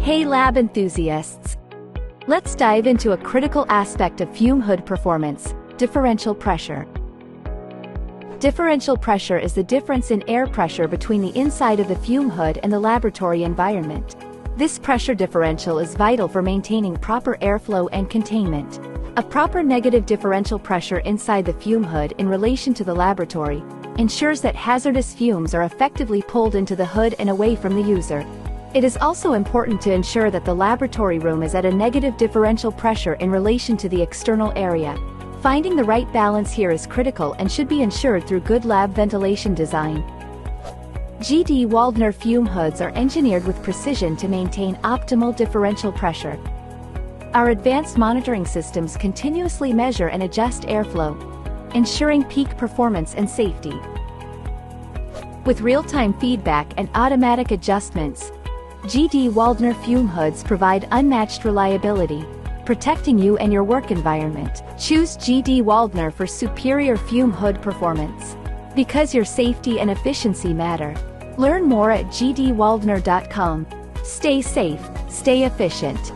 Hey lab enthusiasts! Let's dive into a critical aspect of fume hood performance: differential pressure. Differential pressure is the difference in air pressure between the inside of the fume hood and the laboratory environment. This pressure differential is vital for maintaining proper airflow and containment. A proper negative differential pressure inside the fume hood in relation to the laboratory ensures that hazardous fumes are effectively pulled into the hood and away from the user. It is also important to ensure that the laboratory room is at a negative differential pressure in relation to the external area. Finding the right balance here is critical and should be ensured through good lab ventilation design. GD Waldner fume hoods are engineered with precision to maintain optimal differential pressure. Our advanced monitoring systems continuously measure and adjust airflow, ensuring peak performance and safety. With real-time feedback and automatic adjustments, GD Waldner fume hoods provide unmatched reliability, protecting you and your work environment. Choose GD Waldner for superior fume hood performance. Because your safety and efficiency matter. Learn more at gdwaldner.com. Stay safe, stay efficient.